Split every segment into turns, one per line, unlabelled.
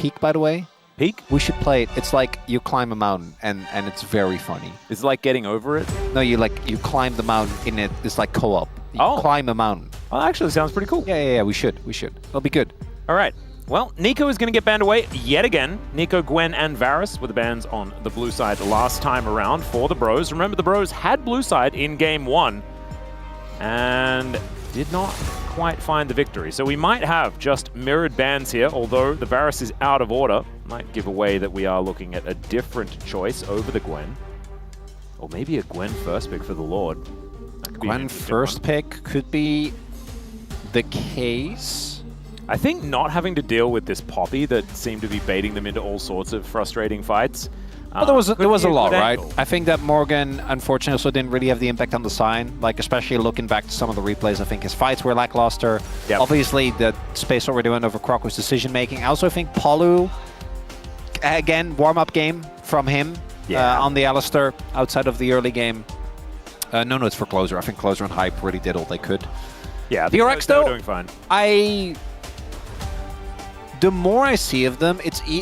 Peak, by the way?
Peak?
We should play it. It's like you climb a mountain, and it's very funny.
It's like getting over it?
No, you climb the mountain in it. It's like co-op. You climb a mountain.
Oh, actually sounds pretty cool.
Yeah, we should. It'll be good.
All right. Well, Nico is going to get banned away yet again. Nico, Gwen, and Varus were the bans on the blue side last time around for the Bros. Remember, the Bros had blue side in game 1 and did not quite find the victory. So we might have just mirrored bans here, although the Varus is out of order. Might give away that we are looking at a different choice over the Gwen. Or maybe a Gwen first pick for the Lord.
Gwen first pick could be the case.
I think not having to deal with this Poppy that seemed to be baiting them into all sorts of frustrating fights.
Well, there was a lot, right? I think that Morgan, unfortunately, also didn't really have the impact on the sign. Like, especially looking back to some of the replays, I think his fights were lackluster. Yep. Obviously, the space what we're doing over Croc was decision-making. I also think Palu, again, warm-up game from him on the Alistair outside of the early game. No, it's for Closer. I think Closer and Hype really did all they could.
Yeah,
DRX,
though,
though,
doing fine.
The more I see of them,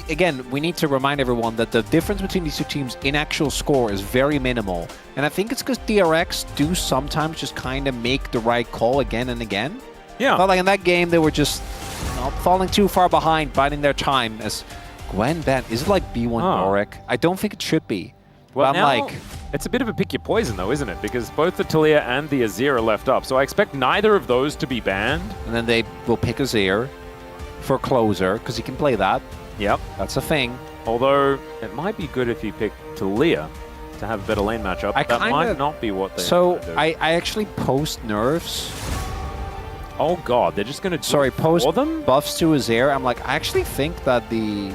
again, we need to remind everyone that the difference between these two teams in actual score is very minimal. And I think it's because DRX do sometimes just kind of make the right call again and again.
Yeah.
But like in that game, they were just falling too far behind, biding their time. As Gwen ban, is it like B1 Doric? I don't think it should be.
Well,
but I'm like,
it's a bit of a pick your poison, though, isn't it? Because both the Talia and the Azir are left up. So I expect neither of those to be banned.
And then they will pick Azir for Closer, because he can play that.
Yep.
That's a thing.
Although, it might be good if you pick Talia to have a better lane matchup. That might not be what they
So, I actually post nerfs.
Oh god, they're just going to
post
them?
Buffs to Azir. I'm like, I actually think that the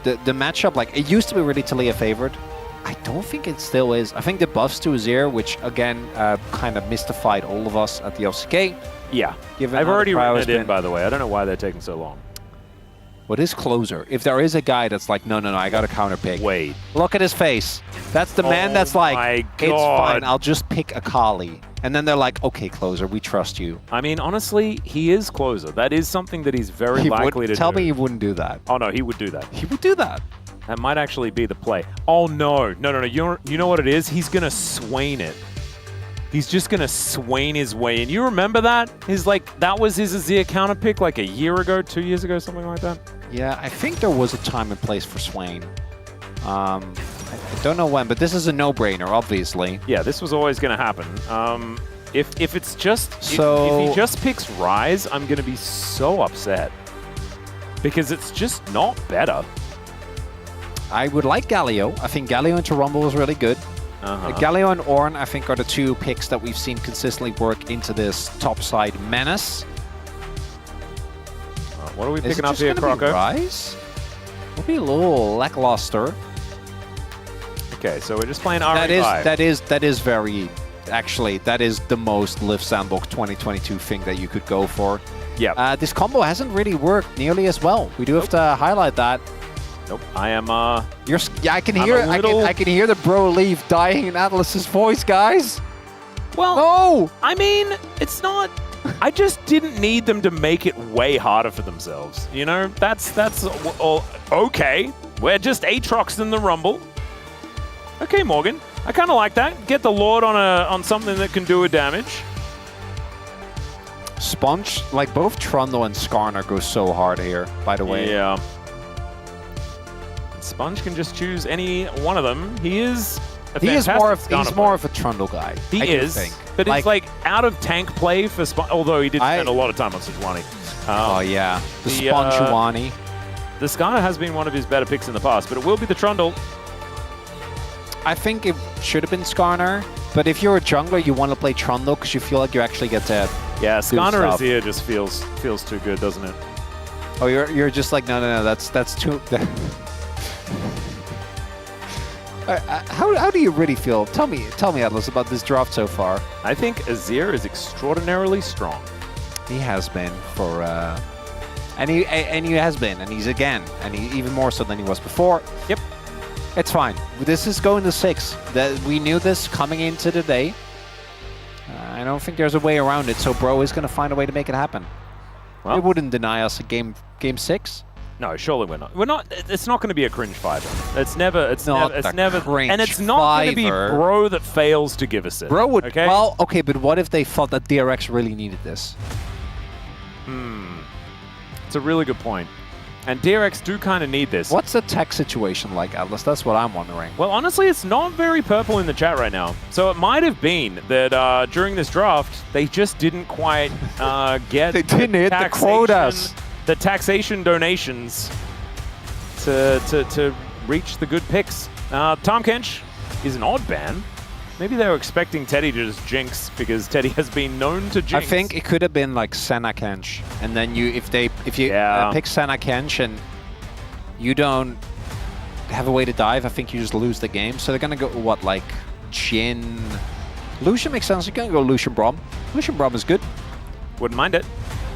matchup, like, it used to be really Talia favored. I don't think it still is. I think the buffs to Azir, which again kind of mystified all of us at the LCK.
Yeah, I've already written it in, by the way. I don't know why they're taking so long.
What is Closer? If there is a guy that's like, no, I got a counter pick.
Wait.
Look at his face. That's the man that's like, it's fine, I'll just pick Akali. And then they're like, okay, Closer, we trust you.
I mean, honestly, he is Closer. That is something that he's very likely to do.
Tell me he wouldn't do that.
Oh, no, he would do that.
He would do that.
That might actually be the play. Oh, no. You know what it is? He's going to Swain it. He's just going to Swain his way in. You remember that? That was his Azir counter pick like a year ago, 2 years ago, something like that?
Yeah, I think there was a time and place for Swain. I don't know when, but this is a no-brainer, obviously.
Yeah, this was always going to happen. If it's just... If he just picks Rise, I'm going to be so upset. Because it's just not better.
I would like Galio. I think Galio into Rumble was really good. Galio and Ornn, I think, are the two picks that we've seen consistently work into this topside menace.
What are we picking up here, Croco?
Rise? Will be a little lackluster.
Okay, so we're just playing RE5.
That is very... Actually, that is the most Live Sandbox 2022 thing that you could go for.
Yeah.
This combo hasn't really worked nearly as well. We do have to highlight that.
Nope. I am.
Yeah, I can hear. I can hear the bro leave dying in Atlas's voice, guys.
Well,
no.
I mean, it's not. I just didn't need them to make it way harder for themselves. You know, that's all. Okay, we're just Aatrox in the Rumble. Okay, Morgan. I kind of like that. Get the Lord on something that can do a damage.
Sponge, like both Trundle and Skarner go so hard here. By the way.
Yeah. Sponge can just choose any one of them. He is
he's more of a Trundle guy.
He is, but it's like out of tank play for Sponge. Although he did spend a lot of time on Sejuani.
Oh yeah, the Sponge-Juani.
The Skarner has been one of his better picks in the past, but it will be the Trundle.
I think it should have been Skarner, but if you're a jungler, you want to play Trundle because you feel like you actually get to.
Yeah, Skarner Azir just feels too good, doesn't it?
Oh, you're just like no, that's too. How do you really feel? Tell me, Atlas, about this draft so far.
I think Azir is extraordinarily strong.
He has been for, and he has been, and he's again, and he even more so than he was before.
Yep,
it's fine. This is going to 6. We knew this coming into the day. I don't think there's a way around it. So Bro is going to find a way to make it happen. Well, it wouldn't deny us a game 6.
No, surely we're not. We're not. It's not going to be a cringe fiver. It's never. It's
not
never.
cringe
And it's not going to be
fiver.
Bro that fails to give us it.
Bro would.
Okay.
Well, okay, but what if they thought that DRX really needed this?
It's a really good point. And DRX do kind of need this.
What's the tech situation like, Atlas? That's what I'm wondering.
Well, honestly, it's not very purple in the chat right now. So it might have been that during this draft, they just didn't quite get
They didn't hit the quotas.
The taxation donations to reach the good picks. Tom Kench is an odd ban. Maybe they were expecting Teddy to just jinx because Teddy has been known to jinx.
I think it could have been like Senna Kench, and then if you pick Senna Kench and you don't have a way to dive, I think you just lose the game. So they're gonna go what, like Jhin? Lucian makes sense. You're gonna go Lucian Braum. Lucian Braum is good.
Wouldn't mind it.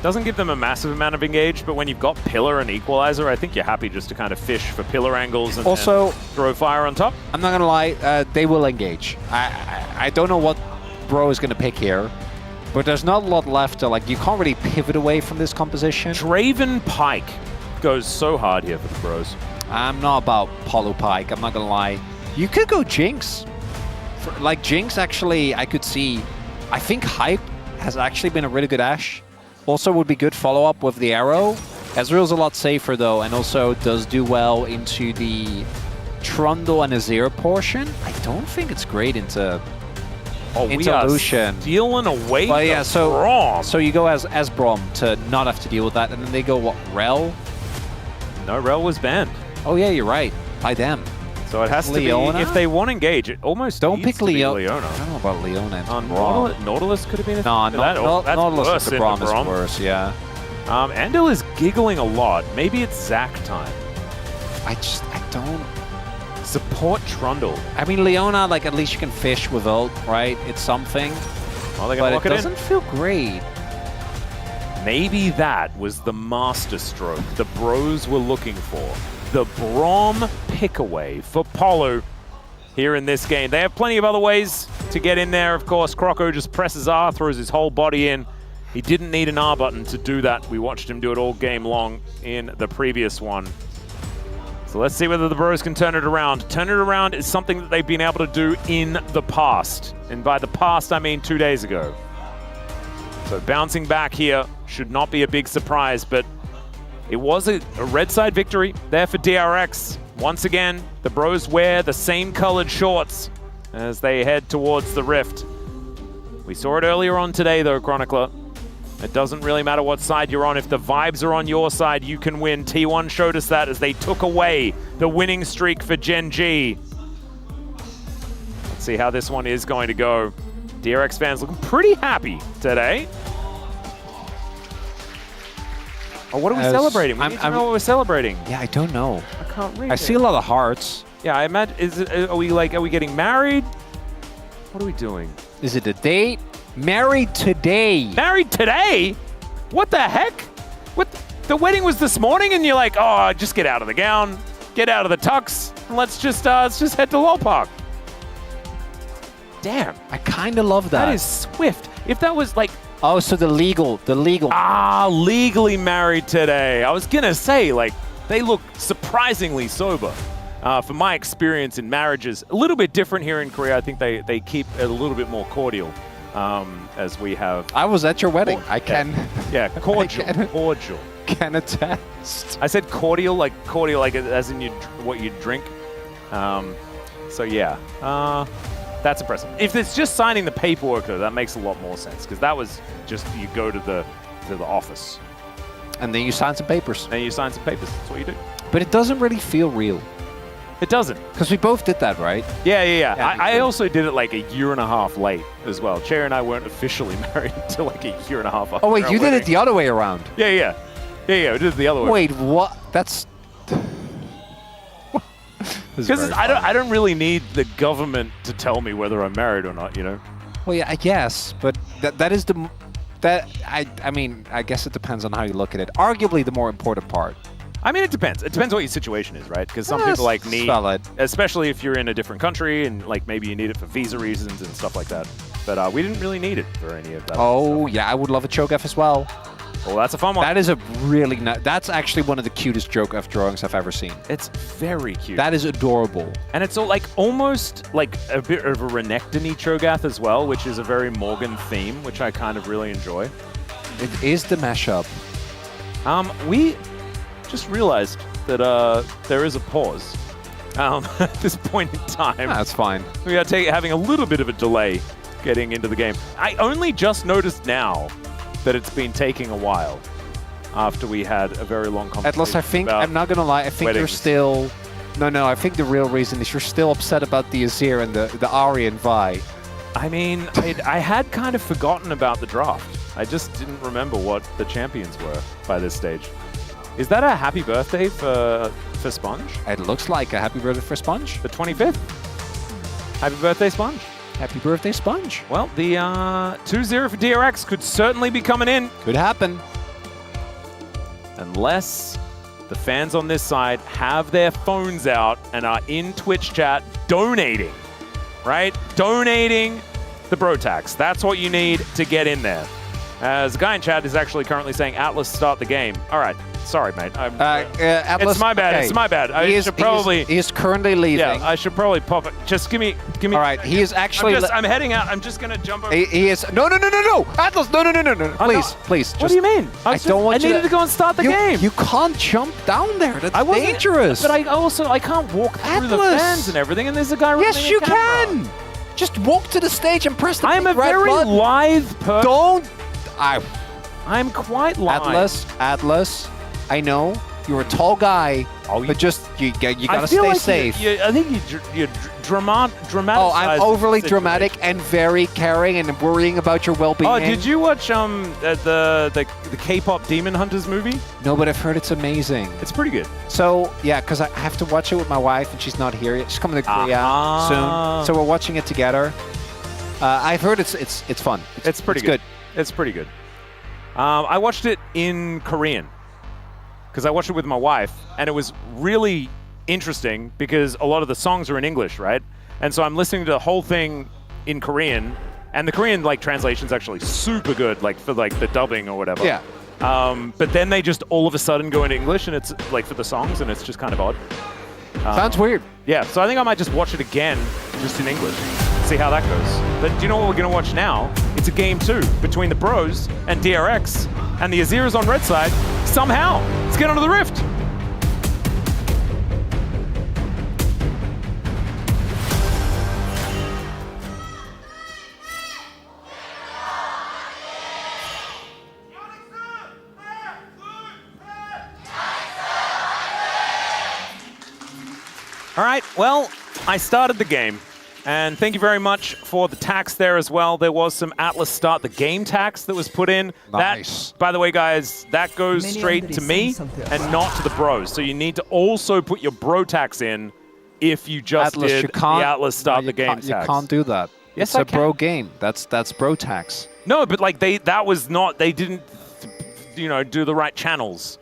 Doesn't give them a massive amount of engage, but when you've got Pillar and Equalizer, I think you're happy just to kind of fish for Pillar angles and
also
throw fire on top.
I'm not gonna lie, they will engage. I don't know what Bro is gonna pick here, but there's not a lot left to, like, you can't really pivot away from this composition.
Draven Pike goes so hard here for the Bros.
I'm not about Paulo Pike, I'm not gonna lie. You could go Jinx. Like Jinx, actually, I could see. I think Hype has actually been a really good Ashe. Also would be good follow-up with the arrow. Ezreal's a lot safer though, and also does do well into the Trundle and Azir portion. I don't think it's great into Lucian.
Stealing away
but yeah,
Braum.
so you go as Braum to not have to deal with that, and then they go what, Rel?
No, Rel was banned.
Oh yeah, you're right. By them.
So it has
Leona?
to be, if they want to engage, it almost
don't
needs
pick
to be
Leona.
Leona.
I don't know about Leona and Braum.
Nautilus could have been a
No,
that's
Nautilus
worse
into Braum is worse, yeah.
Andal is giggling a lot. Maybe it's Zac time.
I don't...
Support Trundle.
I mean, Leona, like, at least you can fish with ult, right? It's something.
Well, they're gonna lock
it
in.
Doesn't feel great.
Maybe that was the master stroke the Bros were looking for. The Braum pick-away for Paulo here in this game. They have plenty of other ways to get in there, of course. Croco just presses R, throws his whole body in. He didn't need an R button to do that. We watched him do it all game long in the previous one. So let's see whether the Bros can turn it around. Turn it around is something that they've been able to do in the past. And by the past, I mean 2 days ago. So bouncing back here should not be a big surprise, but it was a red side victory there for DRX. Once again, the Bros wear the same colored shorts as they head towards the Rift. We saw it earlier on today though, Chronicler. It doesn't really matter what side you're on. If the vibes are on your side, you can win. T1 showed us that as they took away the winning streak for Gen G. Let's see how this one is going to go. DRX fans looking pretty happy today. Oh, what are we celebrating? We need to know what we're celebrating.
Yeah, I don't know.
I can't read
I see a lot of hearts.
Yeah, I imagine, are we getting married? What are we doing?
Is it a date? Married today.
Married today? What the heck? What? The wedding was this morning and you're like, oh, just get out of the gown, get out of the tux, and let's just head to Lol Park. Damn.
I kind of love that.
That is swift. If that was like...
Oh, so the legal.
Ah, legally married today. I was gonna say, like, they look surprisingly sober. From my experience in marriages, a little bit different here in Korea. I think they keep it a little bit more cordial, as we have.
I was at your wedding. I can.
Yeah, cordial. Cordial.
Can attest.
I said cordial like as in what you drink. So yeah, that's impressive. If it's just signing the paperwork though, that makes a lot more sense because that was just you go to the office.
And then you sign some papers.
And you sign some papers. That's what you do.
But it doesn't really feel real.
It doesn't.
Because we both did that, right?
Yeah. I also did it like a year and a half late as well. Cherry and I weren't officially married until like a year and a half after.
Oh, wait, you did it the other way around.
Yeah, we did it the other way.
Wait, what? That's...
Because I don't really need the government to tell me whether I'm married or not, you know?
Well, yeah, I guess. But that is the... I mean, I guess it depends on how you look at it. Arguably the more important part.
I mean, it depends. It depends what your situation is, right? Because some people like need, especially if you're in a different country and like maybe you need it for visa reasons and stuff like that. But we didn't really need it for any of that.
Oh, yeah, I would love a Cho'Gath as well.
Oh, that's a fun one.
That is a really nice... That's actually one of the cutest joke-off drawings I've ever seen.
It's very cute.
That is adorable.
And it's all, like almost like a bit of a Renekton Cho'Gath as well, which is a very Morgan theme, which I kind of really enjoy.
It is the mashup.
We just realized that there is a pause at this point in time.
That's fine.
We are having a little bit of a delay getting into the game. I only just noticed now that it's been taking a while after we had a very long conversation.
Atlas, I think, I'm not going to lie, I think
weddings.
you're still... No, I think the real reason is you're still upset about the Azir and the Ahri and Vi.
I mean, I had kind of forgotten about the draft. I just didn't remember what the champions were by this stage. Is that a happy birthday for Sponge?
It looks like a happy birthday for Sponge.
The 25th? Happy birthday, Sponge.
Happy birthday, Sponge.
Well, the 2-0 for DRX could certainly be coming in.
Could happen.
Unless the fans on this side have their phones out and are in Twitch chat donating, right? Donating the bro tax. That's what you need to get in there. As the guy in chat is actually currently saying, Atlas, start the game. All right. Sorry, mate.
Atlas,
it's my bad.
okay.
It's my bad. I should probably...
He is currently leaving.
Yeah, I should probably pop it. Just give me...
All right, he is actually...
I'm heading out. I'm just going to jump over...
He is... No! Atlas, no. Please.
What do you mean?
I don't want you
I needed to go and start the game.
You can't jump down there. That's dangerous.
But I can't walk through the fans and everything, and there's a guy running
Yes, you can. Just walk to the stage and press the
I am a
red
very
button.
lithe person.
Don't...
I'm quite lithe.
Atlas, I know. You're a tall guy, but just you gotta stay safe.
I think you're dramatic.
Oh, I'm overly dramatic and very caring and worrying about your well-being.
Oh, did you watch the K-pop Demon Hunters movie?
No, but I've heard it's amazing.
It's pretty good.
So yeah, because I have to watch it with my wife and she's not here yet. She's coming to Korea soon, so we're watching it together. I've heard it's fun.
It's pretty good. It's pretty good. I watched it in Korean. Because I watched it with my wife, and it was really interesting because a lot of the songs are in English, right? And so I'm listening to the whole thing in Korean, and the Korean translation's actually super good, for the dubbing or whatever.
Yeah.
But then they just all of a sudden go into English, and it's for the songs, and it's just kind of odd.
Sounds weird.
Yeah, so I think I might just watch it again, just in English, see how that goes. But do you know what we're going to watch now? It's a game 2 between the Bros and DRX, and the Azir is on red side. Somehow, let's get onto the Rift. All right, well, I started the game. And thank you very much for the tax there as well. There was some Atlas start the game tax that was put in.
Nice.
That, by the way, guys, that goes straight to me and not to the Bros. So you need to also put your bro tax in if you just
Atlas,
did the Atlas start the game tax.
You can't do that.
Yes,
it's a bro game. That's bro tax.
No, but that was not. They didn't, do the right channels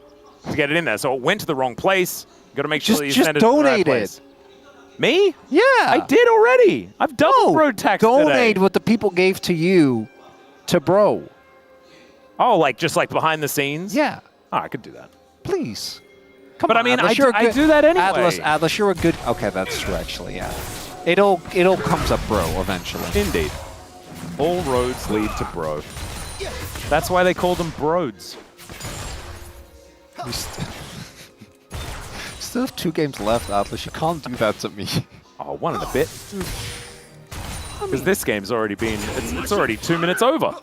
to get it in there. So it went to the wrong place. You got to make sure you send it to the right place. Me?
Yeah.
I did already. I've double bro tax
donate
today.
what the people gave to you to bro.
Oh, just behind the scenes?
Yeah.
Oh, I could do that.
Please. Come
but
on,
I mean,
Atlas,
I do that anyway.
Atlas, you're a good... Okay, that's true, actually, yeah. It'll comes up bro eventually.
Indeed. All roads lead to bro. That's why they call them broads.
We still have 2 games left, Atlas. You can't do that to me.
Oh, 1 and a bit. Because this game's already been... It's already 2 minutes over.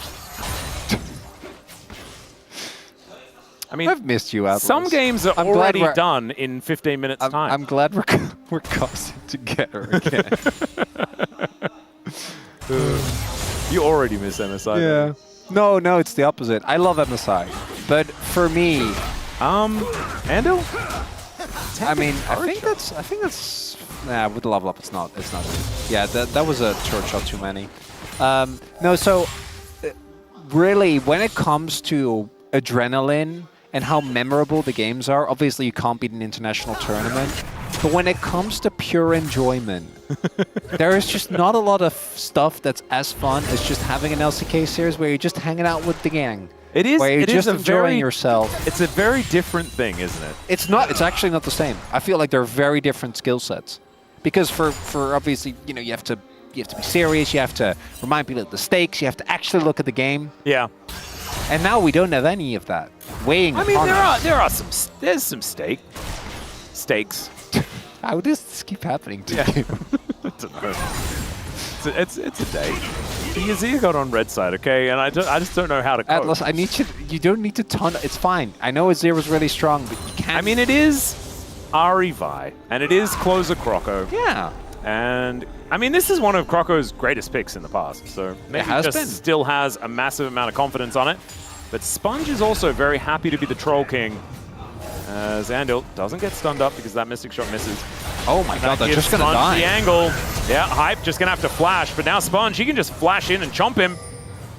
I mean...
I've missed you, Atlas.
Some games are already done in 15 minutes time.
I'm glad we're coughing together again.
You already miss MSI.
Yeah. No, it's the opposite. I love MSI. But for me...
Andil?
I mean, I think that's... Nah, with the level up, it's not. Yeah, that was a short shot too many. No, so really, when it comes to adrenaline and how memorable the games are, obviously you can't beat an international tournament. But when it comes to pure enjoyment, there is just not a lot of stuff that's as fun as just having an LCK series where you're just hanging out with the gang.
It is.
Where you're
it
just
is
enjoying yourself.
It's a very different thing, isn't it?
It's not. It's actually not the same. I feel like they're very different skill sets. Because for obviously, you know, you have to be serious. You have to remind people of the stakes. You have to actually look at the game.
Yeah.
And now we don't have any of that weighing.
I mean,
upon us.
there's some stakes.
How does this keep happening to you?
I don't know. It's a day. Yazir got on red side, okay, and I just don't know how to cope.
Atlas, I need you. You don't need to ton. It's fine. I know Azir was really strong, but you can't.
I mean, it is Ari Vi, and it is closer Croco.
Yeah.
And I mean, this is one of Croco's greatest picks in the past, so maybe he just still has a massive amount of confidence on it. But Sponge is also very happy to be the Troll King. As Andil doesn't get stunned up because that Mystic Shot misses.
Oh my god, they're just going to die.
The angle. Yeah, Hype just going to have to flash, but now Sponge, he can just flash in and chomp him.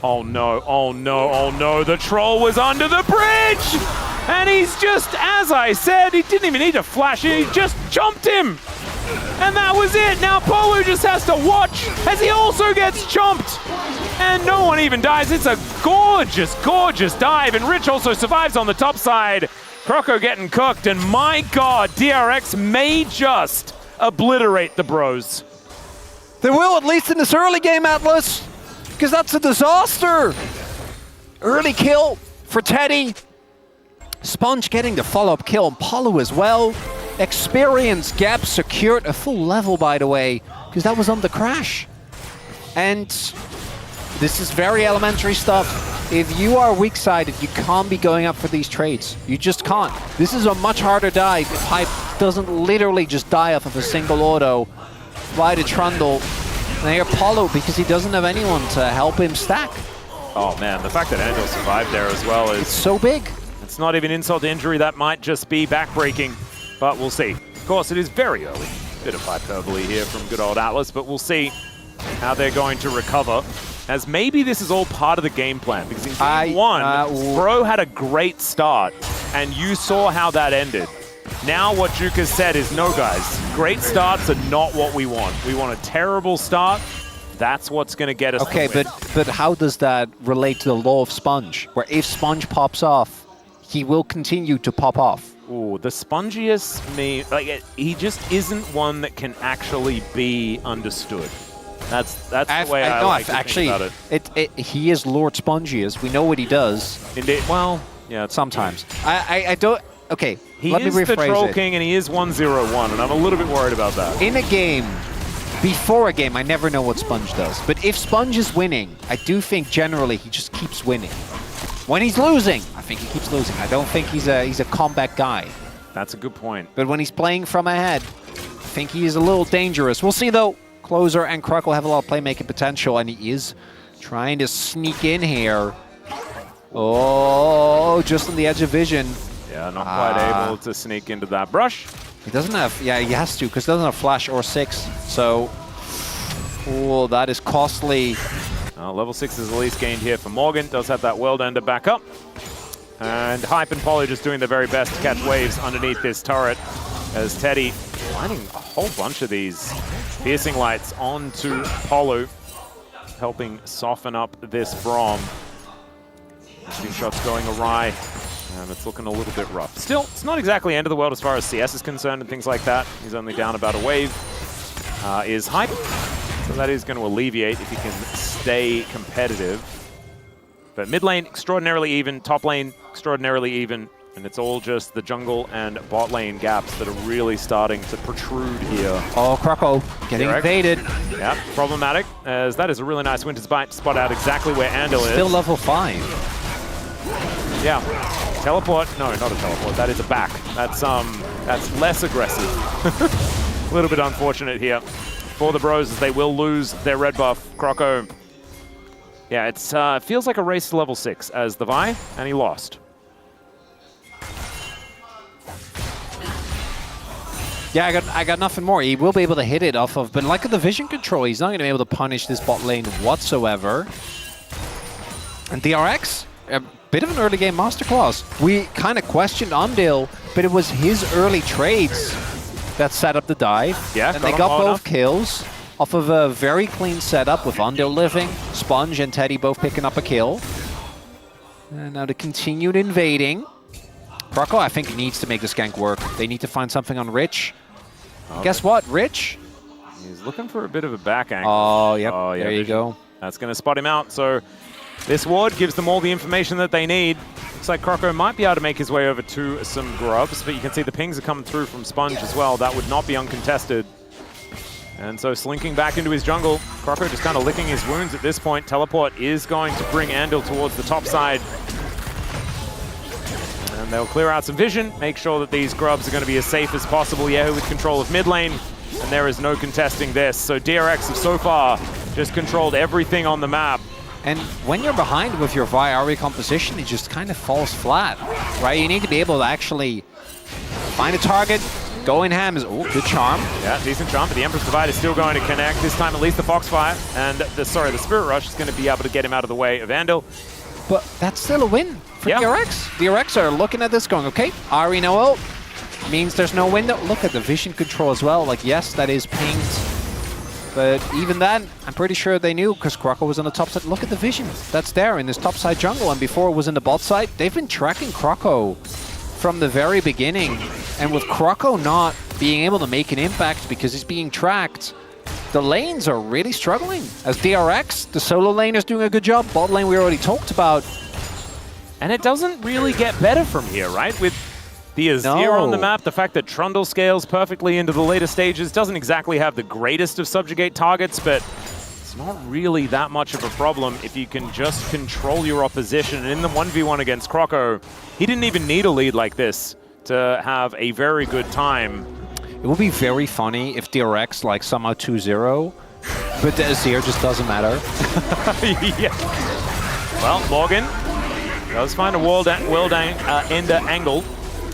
Oh no, oh no, oh no, the Troll was under the bridge! And he's just, as I said, he didn't even need to flash in, he just chomped him! And that was it! Now Polu just has to watch as he also gets chomped! And no one even dies. It's a gorgeous, gorgeous dive, and Rich also survives on the top side. Croco getting cooked, and my god, DRX may just obliterate the bros.
They will, at least in this early game, Atlas, because that's a disaster. Early kill for Teddy. Sponge getting the follow-up kill on Polu as well. Experience gap secured, a full level, by the way, because that was on the crash. And this is very elementary stuff. If you are weak-sided, you can't be going up for these trades. You just can't. This is a much harder dive if Hype doesn't literally just die off of a single auto. Fly to Trundle. And here Polu, because he doesn't have anyone to help him stack.
Oh man, the fact that Andil survived there as well is...
It's so big.
It's not even insult to injury, that might just be backbreaking, but we'll see. Of course, it is very early. Bit of hyperbole here from good old Atlas, but we'll see how they're going to recover. As maybe this is all part of the game plan, because in game one, Bro had a great start, and you saw how that ended. Now what Juka said is, no guys, great starts are not what we want. We want a terrible start. That's what's going to get us.
Okay, but how does that relate to the law of Sponge? Where if Sponge pops off, he will continue to pop off.
Ooh, the spongiest he just isn't one that can actually be understood. That's the way I like to think about it.
He is Lord Spongiest. We know what he does.
Indeed. Well, yeah,
sometimes. I don't. Okay, let me rephrase it.
He is the Troll King, and he is 1-0-1, and I'm a little bit worried about that.
In a game, before a game, I never know what Sponge does. But if Sponge is winning, I do think generally he just keeps winning. When he's losing, I think he keeps losing. I don't think he's a combat guy.
That's a good point.
But when he's playing from ahead, I think he is a little dangerous. We'll see, though. Closer and Croco have a lot of playmaking potential, and he is trying to sneak in here. Oh, just on the edge of vision.
Yeah, not quite able to sneak into that brush.
He doesn't have, yeah, he has to, because he doesn't have flash or 6. So, oh, that is costly.
Level 6 is the least gained here for Morgan. Does have that World Ender back up. And Hype and Poly just doing their very best to catch waves underneath this turret as Teddy finding a whole bunch of these piercing lights onto Polu, helping soften up this Braum. Shooting shots going awry, and it's looking a little bit rough. Still, it's not exactly end of the world as far as CS is concerned and things like that. He's only down about a wave. Is Hype, so that is going to alleviate if he can stay competitive. But mid lane, extraordinarily even. Top lane, extraordinarily even. And it's all just the jungle and bot lane gaps that are really starting to protrude here.
Oh, Croco getting invaded.
Yeah, problematic, as that is a really nice Winter's Bite to spot out exactly where Andil is.
Still level 5.
Yeah. Teleport? No, not a teleport. That is a back. That's less aggressive. A little bit unfortunate here for the bros, as they will lose their red buff. Croco. Yeah, it's feels like a race to level 6 as the Vi, and he lost.
Yeah, I got nothing more. He will be able to hit it off of, but like the vision control, he's not going to be able to punish this bot lane whatsoever. And DRX, a bit of an early game masterclass. We kind of questioned Andil, but it was his early trades that set up the dive.
Yeah,
and they got both kills off of a very clean setup with Andil living, Sponge and Teddy both picking up a kill. And now the continued invading. Croco, I think, needs to make this gank work. They need to find something on Rich. Okay. Guess what, Rich?
He's looking for a bit of a back angle.
Oh, yep. Oh, yeah, there you go.
That's going to spot him out. So this ward gives them all the information that they need. Looks like Croco might be able to make his way over to some grubs, but you can see the pings are coming through from Sponge as well. That would not be uncontested. And so slinking back into his jungle, Croco just kind of licking his wounds at this point. Teleport is going to bring Andal towards the top side. And they'll clear out some vision, make sure that these grubs are going to be as safe as possible. Yahoo with control of mid lane, and there is no contesting this. So DRX have so far just controlled everything on the map.
And when you're behind with your Vi Ahri composition, it just kind of falls flat, right? You need to be able to actually find a target, go in ham. Oh, good charm.
Yeah, decent charm, but the Emperor's Divide is still going to connect. This time at least the Foxfire, and the Spirit Rush is going to be able to get him out of the way of Andal.
But that's still a win for DRX. DRX are looking at this going, okay, Ahri no ult means there's no window. Look at the vision control as well. Like, yes, that is pinged. But even then, I'm pretty sure they knew because Croco was on the top side. Look at the vision that's there in this top side jungle. And before it was in the bot side, they've been tracking Croco from the very beginning. And with Croco not being able to make an impact because he's being tracked, the lanes are really struggling. As DRX, the solo lane is doing a good job. Bot lane we already talked about.
And it doesn't really get better from here, right? With the Azir on the map, the fact that Trundle scales perfectly into the later stages, doesn't exactly have the greatest of subjugate targets, but it's not really that much of a problem if you can just control your opposition. And in the 1v1 against Croco, he didn't even need a lead like this to have a very good time.
It would be very funny if DRX like somehow 2-0, but the Azir just doesn't matter.
Yeah. Well, Morgan does find a ender angle.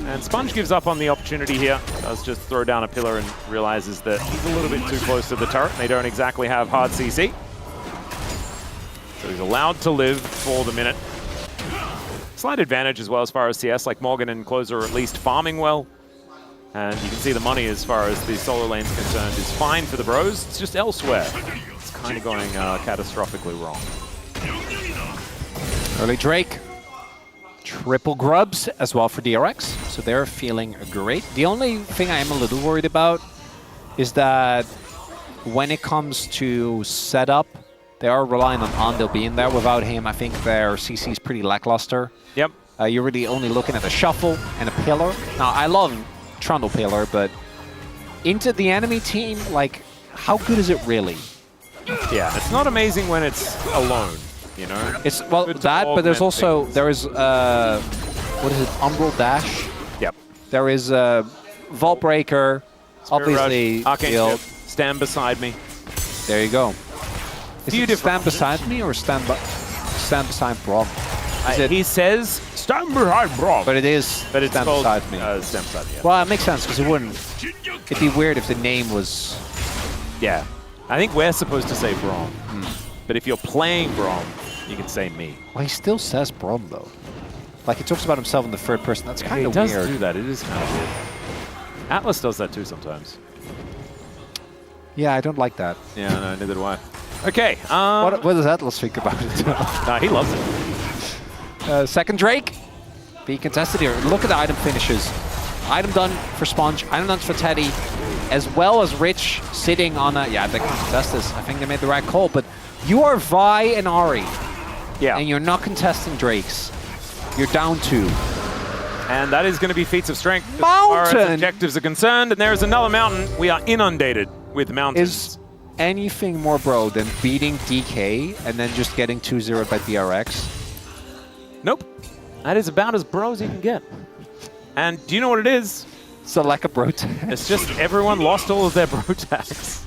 And Sponge gives up on the opportunity here. Does just throw down a pillar and realizes that he's a little bit too close to the turret. They don't exactly have hard CC. So he's allowed to live for the minute. Slight advantage as well as far as CS, like Morgan and Closer are at least farming well. And you can see the money as far as the solo lane's concerned is fine for the bros. It's just elsewhere. It's kind of going catastrophically wrong.
Early Drake. Triple grubs as well for DRX, so they're feeling great. The only thing I am a little worried about is that when it comes to setup, they are relying on Andal being there. Without him, I think their CC is pretty lackluster.
Yep.
You're really only looking at a shuffle and a pillar. Now, I love Trundle pillar, but into the enemy team, like, how good is it really?
Yeah, it's not amazing when it's alone. You know,
it's well that, but there's also there is what is it? Umbral Dash.
Yep.
There is Vault Breaker. Obviously,
Arcane Stand Beside Me.
There you go. Is it Stand Beside Me or Stand Beside Brom?
He says Stand Behind Brom.
But it's
Stand
Beside Me.
Stand Beside Me. Yeah.
Well, it makes sense because it wouldn't. It'd be weird if the name was.
Yeah, I think we're supposed to say Brom. But if you're playing Brom, you can say me.
Well, he still says Brom, though. Like, he talks about himself in the third person. That's kind of weird.
He does do that. It is kind of weird. Atlas does that too sometimes.
Yeah, I don't like that.
Yeah, no, neither do I. Okay.
What does Atlas think about it?
Nah, he loves it.
Second Drake. Being contested here. Look at the item finishes. Item done for Sponge. Item done for Teddy. As well as Rich sitting on a... Yeah, they can contest this. I think they made the right call, but you are Vi and Ahri.
Yeah.
And you're not contesting Drakes. You're down 2.
And that is going to be feats of strength
Mountain!
As far as objectives are concerned. And there is another mountain. We are inundated with mountains.
Is anything more bro than beating DK and then just getting 2-0 by DRX?
Nope. That is about as bro as you can get. And do you know what it is?
It's a lack of bro tags.
It's just everyone lost all of their bro tags.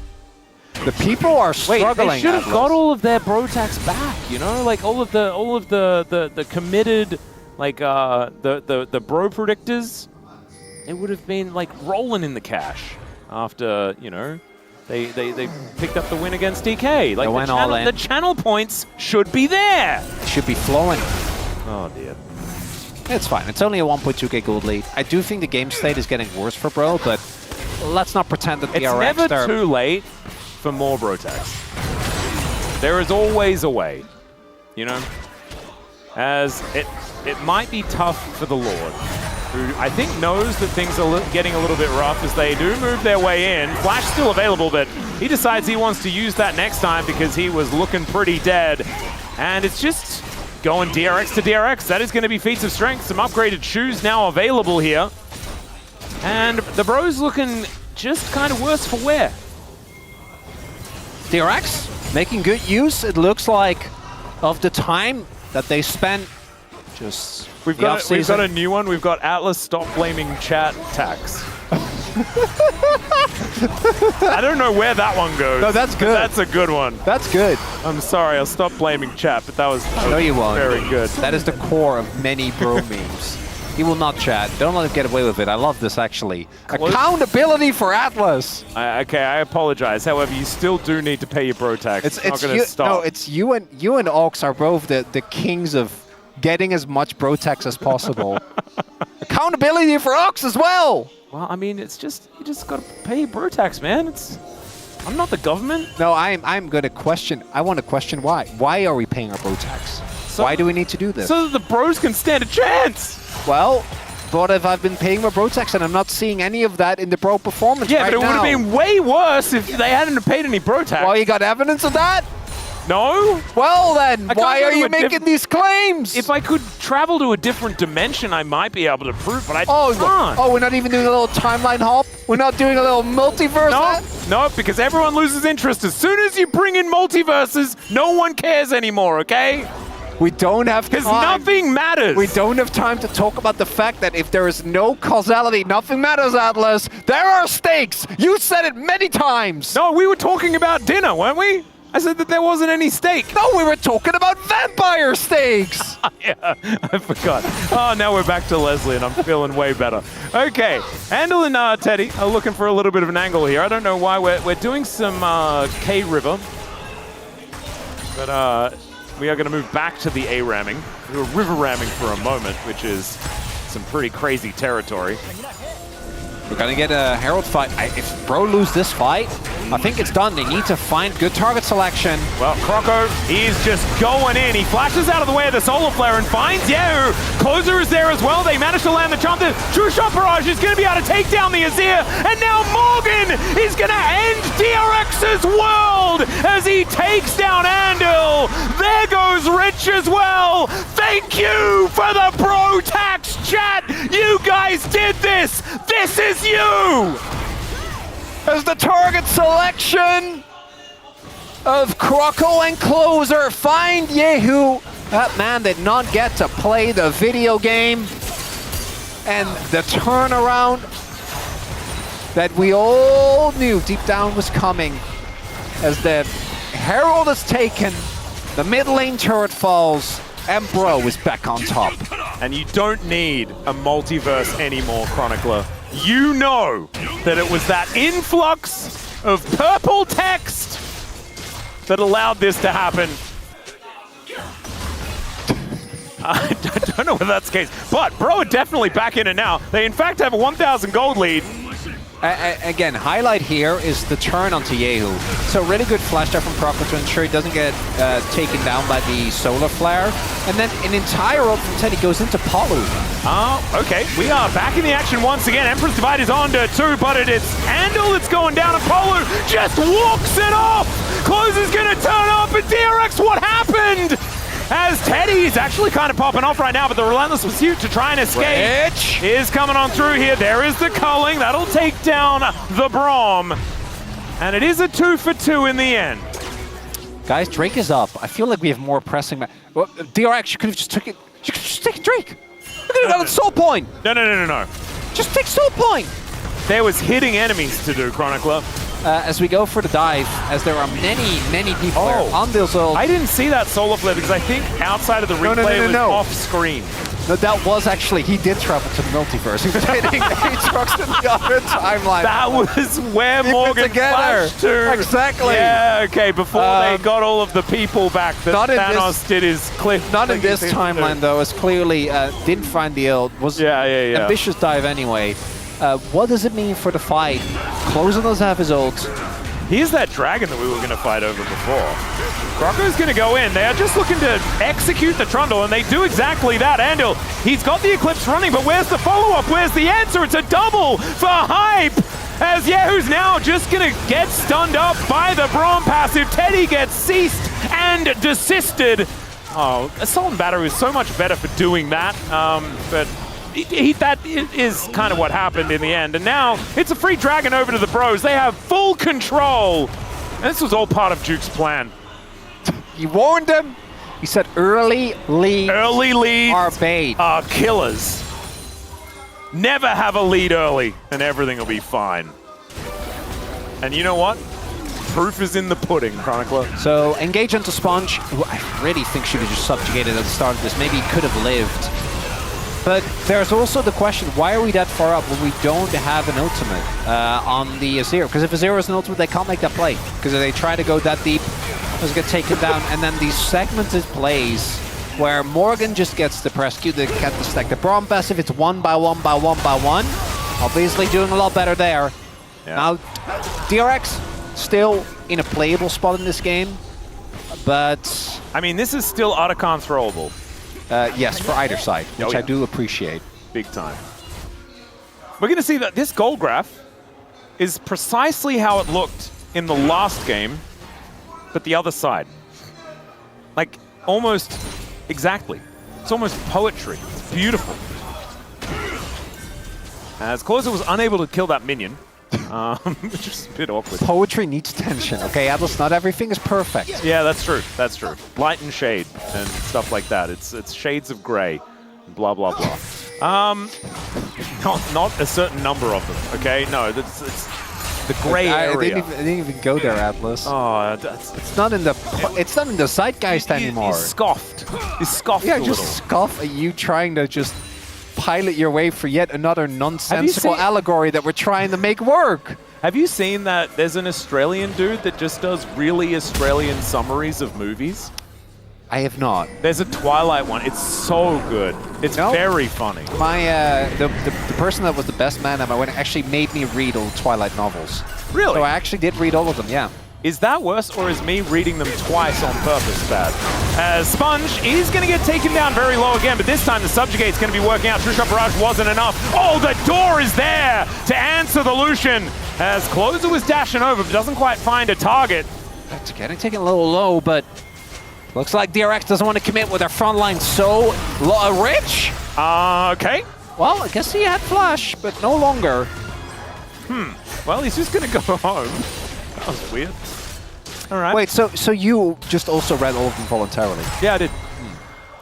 The people are struggling.
Wait, they should have got all of their bro tags back. You know, like all of the committed, like the bro predictors. It would have been like rolling in the cash after they picked up the win against DK. Like the channel points should be there.
Should be flowing.
Oh dear.
It's fine. It's only a 1.2k gold lead. I do think the game state is getting worse for Bro, but let's not pretend that the DRX...
It's never too late for more bro tags. There is always a way, you know? as it might be tough for the Lord, who I think knows that things are getting a little bit rough as they do move their way in. Flash still available, but he decides he wants to use that next time because he was looking pretty dead. And it's just going DRX to DRX. That is going to be feats of strength. Some upgraded shoes now available here. And the Bros looking just kind of worse for wear.
DRX making good use, it looks like, of the time that they spent just
We've got a new one. We've got Atlas stop blaming chat tax. I don't know where that one goes.
No, that's good.
That's a good one.
That's good.
I'm sorry, I'll stop blaming chat, but that was
no, you won't.
Very good.
That is the core of many bro memes. He will not chat. Don't let him get away with it. I love this, actually. Accountability for Atlas.
Okay, I apologize. However, you still do need to pay your bro tax. It's not going to stop.
No, it's you and Ox are both the kings of getting as much bro tax as possible. Accountability for Ox as well.
Well, I mean, it's just you just got to pay your bro tax, man. I'm not the government.
No, I'm going to question. I want to question why. Why are we paying our bro tax? Why do we need to do this?
So that the bros can stand a chance.
Well, but if I've been paying my bro tax and I'm not seeing any of that in the bro performance
yeah,
right
but it would have been way worse if they hadn't paid any bro tax.
Well, you got evidence of that?
No.
Well then, why are you making these claims?
If I could travel to a different dimension, I might be able to prove, but I can't.
Oh, we're not even doing a little timeline hop? We're not doing a little multiverse?
No, because everyone loses interest. As soon as you bring in multiverses, no one cares anymore, okay?
We don't have time.
Because nothing matters.
We don't have time to talk about the fact that if there is no causality, nothing matters, Atlas. There are stakes. You said it many times.
No, we were talking about dinner, weren't we? I said that there wasn't any steak.
No, we were talking about vampire steaks.
Yeah, I forgot. Oh, now we're back to Leslie, and I'm feeling way better. Okay, Handel and Teddy are looking for a little bit of an angle here. I don't know why. We're doing some K-River. But we are going to move back to the A-ramming. We were river ramming for a moment, which is some pretty crazy territory.
We're going to get a Herald fight. If Bro lose this fight, I think it's done. They need to find good target selection.
Well, Croco, he's just going in. He flashes out of the way of the Solar Flare and finds Yahoo. Closer is there as well. They managed to land the jump. The True Shot Barrage is going to be able to take down the Azir. And now Morgan is going to end DRX's world as he takes down Andil. There goes Rich as well. Thank you for the Bro Tax chat. You guys did this. This is you.
As the target selection of Croco and Closer find Yehu. That man did not get to play the video game. And the turnaround that we all knew deep down was coming. As the Herald is taken, the mid lane turret falls, and Bro is back on top.
And you don't need a multiverse anymore, Chronicler. You know that it was that influx of purple text that allowed this to happen. I don't know whether that's the case, but Bro are definitely back in it now. They in fact have a 1,000 gold lead.
Again, highlight here is the turn onto Yehu. So really good flash there from Croco to ensure he doesn't get taken down by the Solar Flare. And then an entire ult from Teddy goes into Polu.
Oh, okay. We are back in the action once again. Emperor's Divide is on to 2, but it's Handel that's going down, and Polu just walks it off! Closer's gonna turn up, and DRX, what happened? As Teddy is actually kind of popping off right now, but the relentless pursuit to try and escape is coming on through here. There is the culling. That'll take down the Braum. And it is a 2 for 2 in the end.
Guys, Drake is up. I feel like we have more pressing. Well, DRX, you could have just took it. You could just take Drake. Look at that Soul Point.
No.
Just take Soul Point.
There was hitting enemies to do, Chronicler.
As we go for the dive, as there are many people on this ult.
I didn't see that Solar Flare because I think outside of the replay it was off screen.
No, that was actually, he did travel to the multiverse. He was hitting Aatrox in the other timeline.
That was where Morgan flashed to.
Exactly.
Yeah, okay, before they got all of the people back that Thanos did his cliff.
Not in this timeline though, as clearly didn't find the ult. Was ambitious dive anyway. What does it mean for the fight? Closer does have his ult.
Here's that dragon that we were going to fight over before. Rocco's going to go in. They are just looking to execute the Trundle, and they do exactly that. Andil, he's got the Eclipse running, but where's the follow-up? Where's the answer? It's a double for Hype, as Yehu's now just going to get stunned up by the Braum passive. Teddy gets ceased and desisted. Oh, Assault and Battery is so much better for doing that, but that is kind of what happened in the end. And now it's a free Dragon over to the Bros. They have full control. And this was all part of Duke's plan.
You warned them. He said early leads are bait.
Are killers. Never have a lead early and everything will be fine. And you know what? Proof is in the pudding, Chronicler.
So engage into Sponge, who I really think should have just subjugated at the start of this. Maybe he could have lived. But there's also the question, why are we that far up when we don't have an ultimate on the Azir? Because if Azir is an ultimate, they can't make that play. Because if they try to go that deep, just get taken down. And then these segmented plays where Morgan just gets the press Q to get the stack. The Braum passive, it's 1 by 1 by 1 by 1. Obviously doing a lot better there. Yeah. Now, DRX still in a playable spot in this game, but...
I mean, this is still Otacon throwable.
Yes, for either side, which I do appreciate.
Big time. We're going to see that this goal graph is precisely how it looked in the last game, but the other side. Like, almost exactly. It's almost poetry. It's beautiful. As Closer was unable to kill that minion, which is a bit awkward.
Poetry needs tension, okay, Atlas? Not everything is perfect.
Yeah, that's true. That's true. Light and shade and stuff like that. It's shades of gray, blah blah blah. Not a certain number of them. Okay, no, it's the gray area.
I didn't even go there, Atlas.
Oh,
it's not in the zeitgeist anymore.
He scoffed. He scoffed.
Yeah,
a
just
little.
scoff at you trying to just pilot your way for yet another nonsensical allegory that we're trying to make work.
Have you seen that there's an Australian dude that just does really Australian summaries of movies?
I have not.
There's a Twilight one. It's so good. It's very funny.
My the person that was the best man at my wedding actually made me read all the Twilight novels.
Really?
So I actually did read all of them, yeah.
Is that worse, or is me reading them twice on purpose bad? As Sponge is going to get taken down very low again, but this time the Subjugate's going to be working out. True Shot Barrage wasn't enough. Oh, the door is there to answer the Lucian. As Closer was dashing over, but doesn't quite find a target.
That's getting taken a little low, but looks like DRX doesn't want to commit with their front line so rich.
Okay.
Well, I guess he had flash, but no longer.
Well, he's just going to go home. That was weird. All right.
Wait, so you just also read all of them voluntarily?
Yeah, I did.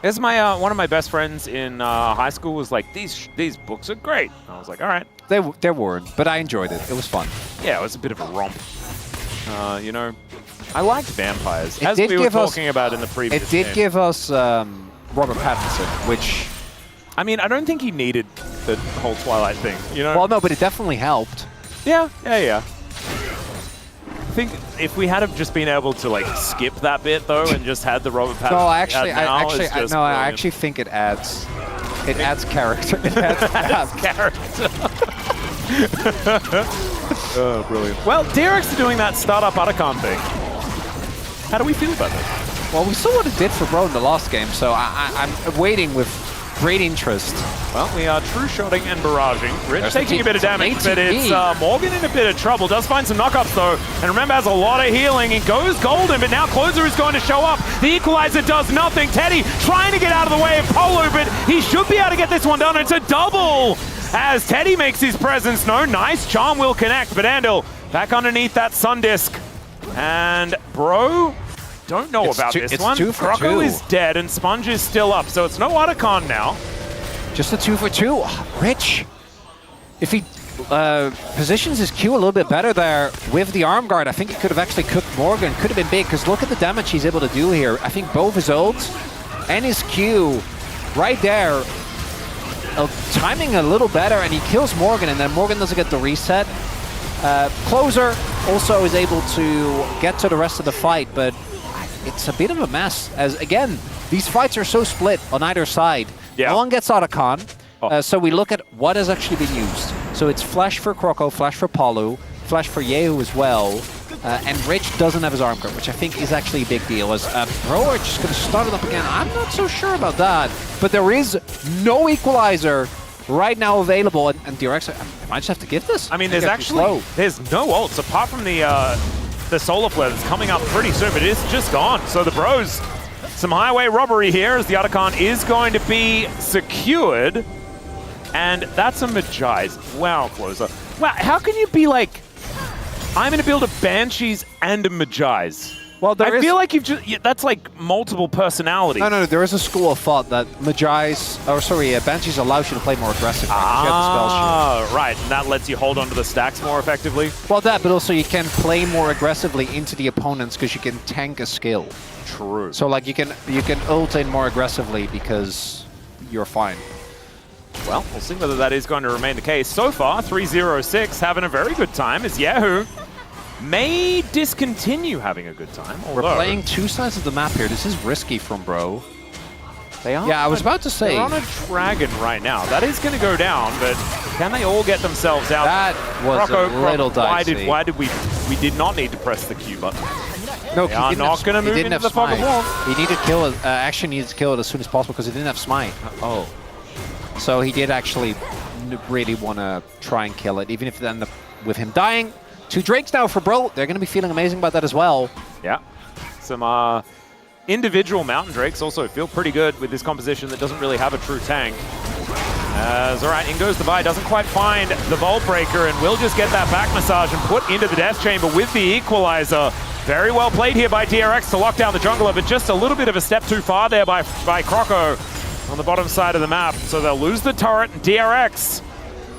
It's my one of my best friends in high school was like, these books are great. And I was like, all right.
They weren't, but I enjoyed it. It was fun.
Yeah, it was a bit of a romp. You know, I liked vampires, as
we
were talking about in the previous
It did
game.
give us Robert Pattinson, which...
I mean, I don't think he needed the whole Twilight thing, you know?
Well, no, but it definitely helped.
Yeah. I think if we had have just been able to like skip that bit though and just had the Robert Pattinson.
No, I actually think it adds character. It adds
character. Oh, brilliant. Well, DRX are doing that startup Otacon thing. How do we feel about that?
Well, we saw what it did for Bro in the last game, so I'm waiting with great interest.
Well, we are true-shotting and barraging. Rich taking a bit of damage, but it's Morgan in a bit of trouble. Does find some knockups, though. And remember, has a lot of healing. He goes golden, but now Closer is going to show up. The equalizer does nothing. Teddy trying to get out of the way of Polo, but he should be able to get this one done. It's a double as Teddy makes his presence known. Nice charm will connect, but Andil back underneath that Sun Disc. And Bro... Don't know about this one. Rocco is dead and Sponge is still up, so it's no Otacon now.
Just a 2 for 2. Rich. If he positions his Q a little bit better there with the arm guard, I think he could have actually cooked Morgan. Could have been big, because look at the damage he's able to do here. I think both his ults and his Q right there, timing a little better, and he kills Morgan, and then Morgan doesn't get the reset. Closer also is able to get to the rest of the fight, but it's a bit of a mess, as again, these fights are so split on either side.
Yeah.
No one gets Otacon, so we look at what has actually been used. So it's Flash for Croco, Flash for Palu, Flash for Yehu as well, and Rich doesn't have his arm guard, which I think is actually a big deal. As Bro are just going to start it up again. I'm not so sure about that. But there is no equalizer right now available. And DRX, I might just have to give this.
I mean, there's actually there's no ults apart from the solar flare that's coming up pretty soon, but it's just gone. So the Bros, some highway robbery here as the Otacon is going to be secured. And that's a Magi's. Wow, Closer. Wow, how can you be like, I'm going to build a Banshees and a Magi's? Well, I feel like you've just, that's like multiple personalities.
No, there is a school of thought that Banshees allows you to play more aggressive.
Right, and that lets you hold onto the stacks more effectively.
Well, that, but also you can play more aggressively into the opponents because you can tank a skill.
True.
So like you can ult in more aggressively because you're fine.
Well, we'll see whether that is going to remain the case. So far, 3-0-6 having a very good time as Yahoo may discontinue having a good time.
We're playing two sides of the map here. This is risky from Bro.
They are.
Yeah, I was about to say.
They're on a dragon right now. That is going to go down, but can they all get themselves out?
That was a little dicey.
Why did we did not need to press the Q button.
No,
they are not going to move into the fog of war.
He needed to kill it. Actually needed to kill it as soon as possible because he didn't have smite.
Oh.
So he did actually really want to try and kill it, even if it ended up with him dying. 2 Drakes now for Bro. They're going to be feeling amazing about that as well.
Yeah. Some individual Mountain Drakes also feel pretty good with this composition that doesn't really have a true tank. All right, in goes the Vi. Doesn't quite find the Vault Breaker and will just get that back massage and put into the Death Chamber with the Equalizer. Very well played here by DRX to lock down the jungler, but just a little bit of a step too far there by Croco on the bottom side of the map. So they'll lose the turret, and DRX,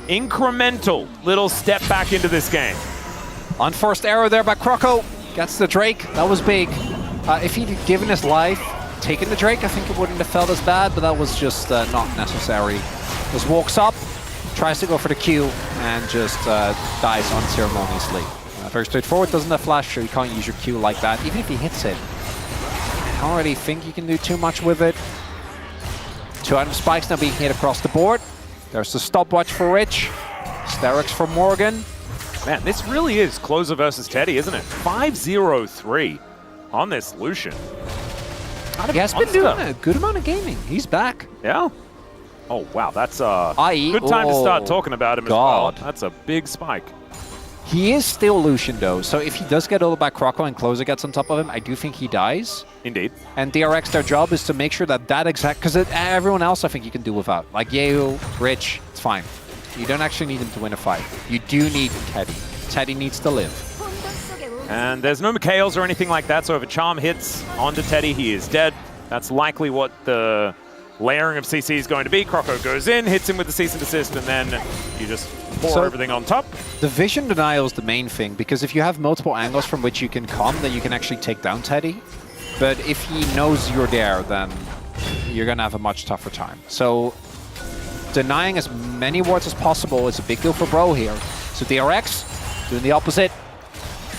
incremental little step back into this game.
Unforced arrow there by Croco. Gets the Drake. That was big. If he'd given his life, taken the Drake, I think it wouldn't have felt as bad, but that was just not necessary. Just walks up, tries to go for the Q, and just dies unceremoniously. Very straightforward. Doesn't have flash, so you can't use your Q like that, even if he hits it. I don't really think you can do too much with it. 2 item spikes now being hit across the board. There's the stopwatch for Rich. Sterix for Morgan.
Man, this really is Closer versus Teddy, isn't it? 5-0-3 on this Lucian.
He has been doing a good amount of gaming. He's back.
Yeah. Oh, wow. That's a good time to start talking about him as well. That's a big spike.
He is still Lucian, though. So if he does get ulted by Croco and Closer gets on top of him, I do think he dies.
Indeed.
And DRX, their job is to make sure that exact... Because everyone else, I think you can do without. Like Yeo, Rich, it's fine. You don't actually need him to win a fight. You do need Teddy. Teddy needs to live.
And there's no Mikhails or anything like that, so if a charm hits onto Teddy, he is dead. That's likely what the layering of CC is going to be. Croco goes in, hits him with the cease and desist, and then you just pour everything on top.
The vision denial is the main thing, because if you have multiple angles from which you can come, then you can actually take down Teddy. But if he knows you're there, then you're going to have a much tougher time. So denying as many wards as possible is a big deal for Bro here. So DRX doing the opposite,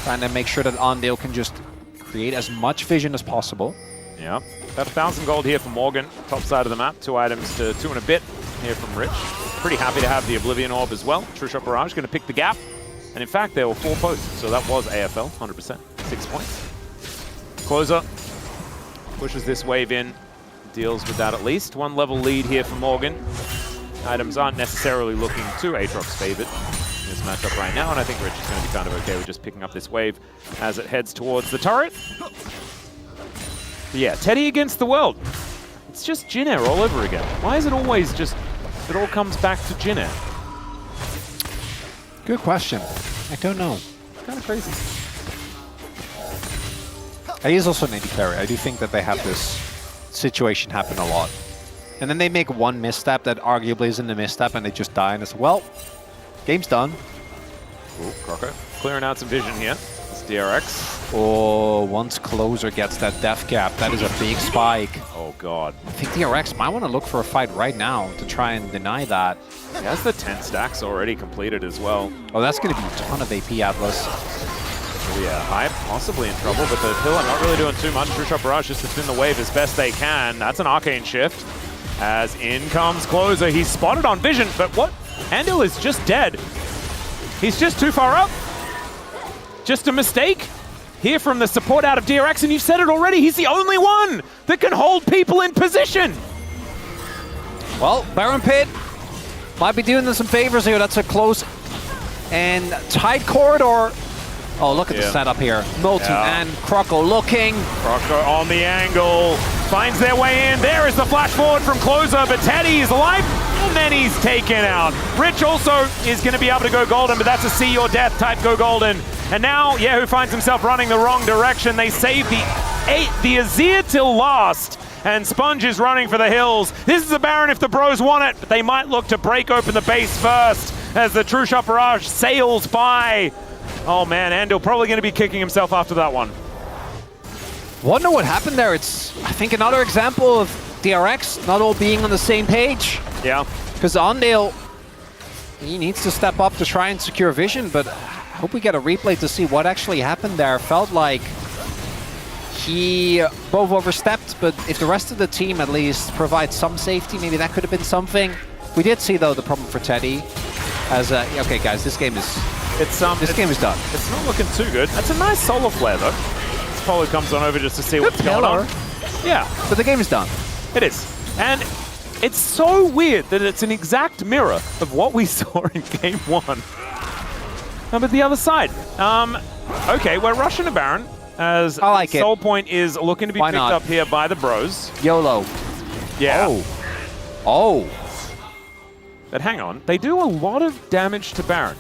trying to make sure that Ondale can just create as much vision as possible.
Yeah, about 1,000 gold here for Morgan, top side of the map. 2 items to 2 and a bit here from Rich. Pretty happy to have the Oblivion Orb as well. True Shot Barrage going to pick the gap. And in fact, there were 4 posts, so that was AFL, 100%, 6 points. Closer pushes this wave in, deals with that at least. 1 level lead here for Morgan. Items aren't necessarily looking too Aatrox favored in this matchup right now, and I think Rich is going to be kind of okay with just picking up this wave as it heads towards the turret. But yeah, Teddy against the world. It's just Jin Air all over again. Why is it always just, it all comes back to Jin Air?
Good question. I don't know.
Kind of crazy.
He is also an AD carry. I do think that they have this situation happen a lot. And then they make one misstep that arguably isn't a misstep and they just die and it's, well, game's done.
Ooh, Croco clearing out some vision here. It's DRX.
Oh, once Closer gets that death cap, that is a big spike.
Oh, God.
I think DRX might want to look for a fight right now to try and deny that.
He has the 10 stacks already completed as well.
Oh, that's going to be a ton of AP Atlas.
Oh, yeah, Hype possibly in trouble, but the Pillar not really doing too much. True Shot Barrage just to spin the wave as best they can. That's an Arcane Shift. As in comes Closer. He's spotted on vision, but what? Andil is just dead. He's just too far up. Just a mistake. hear from the support out of DRX, and you've said it already, he's the only one that can hold people in position.
Well, Baron Pit might be doing them some favors here. That's a close and tight corridor. Oh, look at the setup here. Multi and Croco looking.
Croco on the angle, finds their way in. There is the flash forward from Closer, but Teddy is alive, and then he's taken out. Rich also is going to be able to go golden, but that's a see your death type go golden. And now Yahoo finds himself running the wrong direction. They save the Azir till last, and Sponge is running for the hills. This is a Baron if the bros want it, but they might look to break open the base first as the True Shot Barrage sails by. Oh man, Andil probably going to be kicking himself after that one.
Wonder what happened there. It's, I think, another example of DRX not all being on the same page.
Yeah.
Because Andil, he needs to step up to try and secure vision, but I hope we get a replay to see what actually happened there. Felt like he both overstepped, but if the rest of the team at least provides some safety, maybe that could have been something. We did see, though, the problem for Teddy. As, okay, guys, this game is... this game is done.
It's not looking too good. That's a nice solar flare, though. Polo comes on over just to see what's going on. Yeah.
But the game is done.
It is. And it's so weird that it's an exact mirror of what we saw in Game 1. But the other side. Okay, we're rushing a Baron, as
I like
Soul Point is looking to be picked up here by the bros.
YOLO.
Yeah.
Oh.
But hang on, they do a lot of damage to Baron.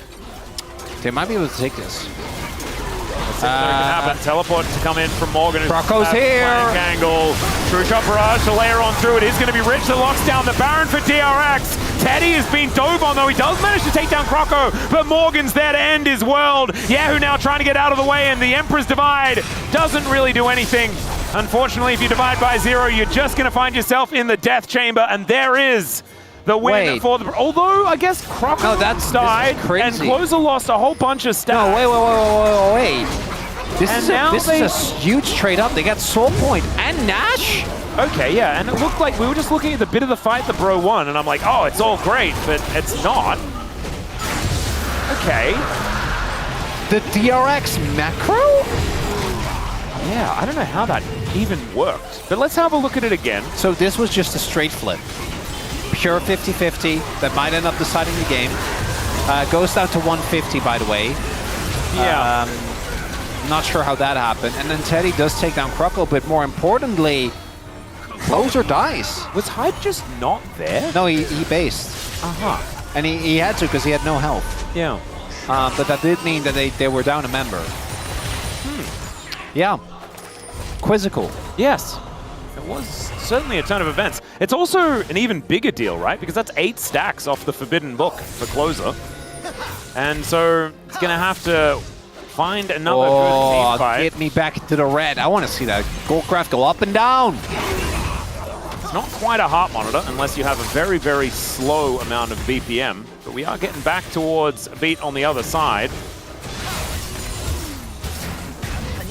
They might be able to take this.
Let's see what can happen. Teleport to come in from Morgan.
Croco's here.
Angle. True Shot Barrage to layer on through. It is going to be Rich that locks down the Baron for DRX. Teddy has been dove on, though. He does manage to take down Croco, but Morgan's there to end his world. Yahoo now trying to get out of the way, and the Emperor's Divide doesn't really do anything. Unfortunately, if you divide by 0, you're just going to find yourself in the death chamber, and there is the win for the... Although, I guess Croco died, and Closer lost a whole bunch of stats.
No, wait. This is a huge trade up. They got Soul Point and Nash.
Okay, yeah, and it looked like we were just looking at the bit of the fight the bro won, and I'm like, oh, it's all great, but it's not. Okay.
The DRX macro?
Yeah, I don't know how that even worked. But let's have a look at it again.
So this was just a straight flip. Pure 50-50 that might end up deciding the game. Goes down to 150, by the way.
Yeah.
Not sure how that happened. And then Teddy does take down Croco, but more importantly, Closer dies.
Was Hype just not there?
No, he based. And he had to because he had no health.
Yeah.
But that did mean that they were down a member. Yeah. Quizzical.
Yes. It was certainly a ton of events. It's also an even bigger deal, right? Because that's 8 stacks off the Forbidden Book for Closer. And so it's going to have to find another good team fight.
Get me back into the red. I want to see that Goldcraft go up and down.
It's not quite a heart monitor unless you have a very, very slow amount of BPM. But we are getting back towards a beat on the other side.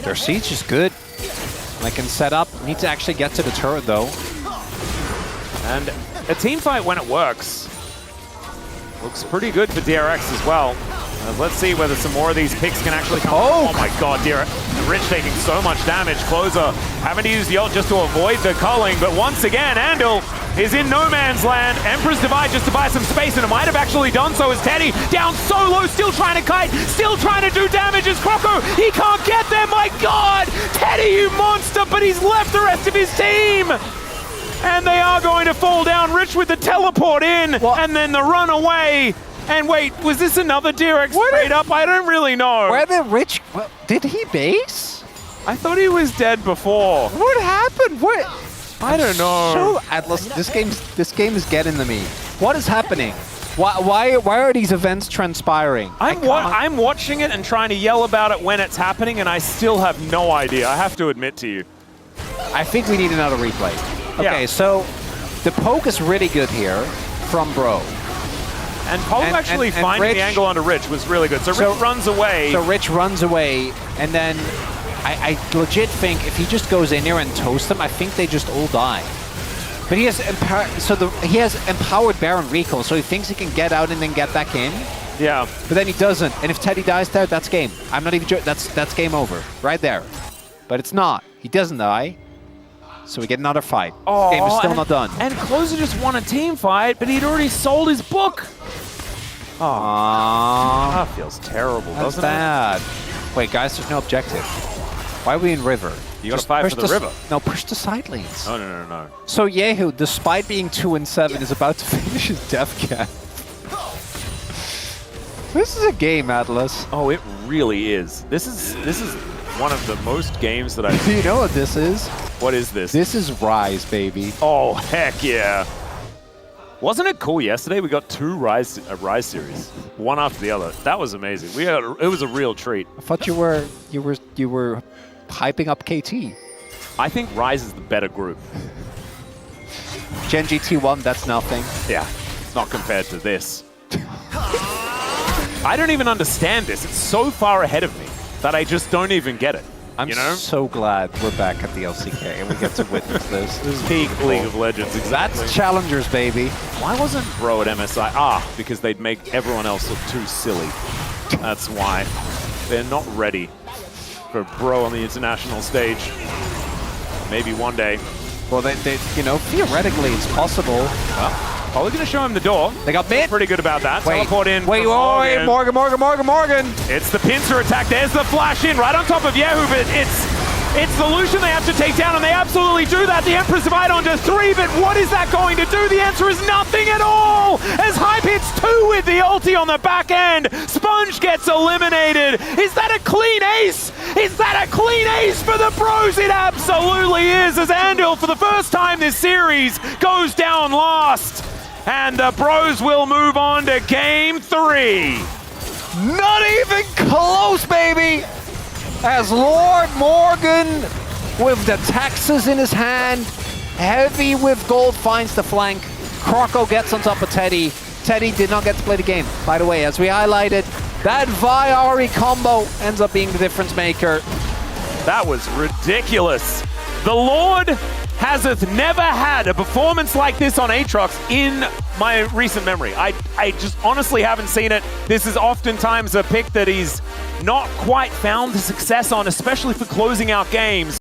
Their siege is good. They can set up. Need to actually get to the turret, though.
And a team fight, when it works, looks pretty good for DRX as well. Let's see whether some more of these picks can actually come. Oh my god, Rich taking so much damage. Closer having to use the ult just to avoid the culling, but once again, Andil is in no man's land. Emperor's Divide just to buy some space, and it might have actually done so as Teddy down so low, still trying to kite, still trying to do damage as Croco. He can't get there, my god! Teddy, you monster, but he's left the rest of his team! And they are going to fall down. Rich with the teleport in, and then the run away. And wait, was this another DRX straight up? I don't really know.
Where did Rich... Did he base?
I thought he was dead before.
What happened? What?
I don't know.
So Atlas, this game is getting to me. What is happening? Why are these events transpiring?
I'm watching it and trying to yell about it when it's happening, and I still have no idea. I have to admit to you.
I think we need another replay. Okay, so the poke is really good here from Bro.
And Poe actually finding the angle onto Rich was really good. So Rich runs away.
So Rich runs away, and then I legit think if he just goes in here and toasts them, I think they just all die. But he has he has empowered Baron recall, so he thinks he can get out and then get back in.
Yeah.
But then he doesn't, and if Teddy dies there, that's game. I'm not even joking. That's game over, right there. But it's not. He doesn't die, so we get another fight.
Oh,
Game is still not done.
And Closer just won a team fight, but he'd already sold his book. Oh, that feels terrible, doesn't
bad. Wait, guys, there's no objective. Why are we in river?
You gotta fight for the river.
No, push the side lanes.
No.
So Yehu, despite being 2-7, is about to finish his death cap. This is a game, Atlas.
Oh, it really is. This is one of the most games that I've
Do you know what this is?
What is this?
This is Rise, baby.
Oh, heck yeah. Wasn't it cool yesterday? We got 2 Rise series, one after the other. That was amazing. It was a real treat.
I thought you were hyping up KT.
I think Rise is the better group.
Gen GT1, that's nothing.
Yeah, it's not compared to this. I don't even understand this. It's so far ahead of me that I just don't even get it.
I'm so glad we're back at the LCK and we get to witness this. This is
peak League of Legends, exactly.
That's challengers, baby.
Why wasn't Bro at MSI? Because they'd make everyone else look too silly. That's why. They're not ready for Bro on the international stage. Maybe one day.
Well, they you know, theoretically it's possible.
Well, probably going to show him the door.
They got mid.
Pretty good about that.
Wait,
Teleport in.
Wait, Morgan.
It's the pincer attack. There's the flash in right on top of Yehu, but it's the Lucian they have to take down, and they absolutely do that. The Empress Divide onto 3, but what is that going to do? The answer is nothing at all, as Hype hits 2 with the ulti on the back end. Sponge gets eliminated. Is that a clean ace? Is that a clean ace for the Bros? It absolutely is, as Andil, for the first time this series, goes down last. And the Bros will move on to Game 3.
Not even close, baby! As Lord Morgan, with the taxes in his hand, heavy with gold, finds the flank. Croco gets on top of Teddy. Teddy did not get to play the game. By the way, as we highlighted, that Vi-Ahri combo ends up being the difference maker.
That was ridiculous. The Lord hasn't never had a performance like this on Aatrox in my recent memory. I just honestly haven't seen it. This is oftentimes a pick that he's not quite found the success on, especially for closing out games.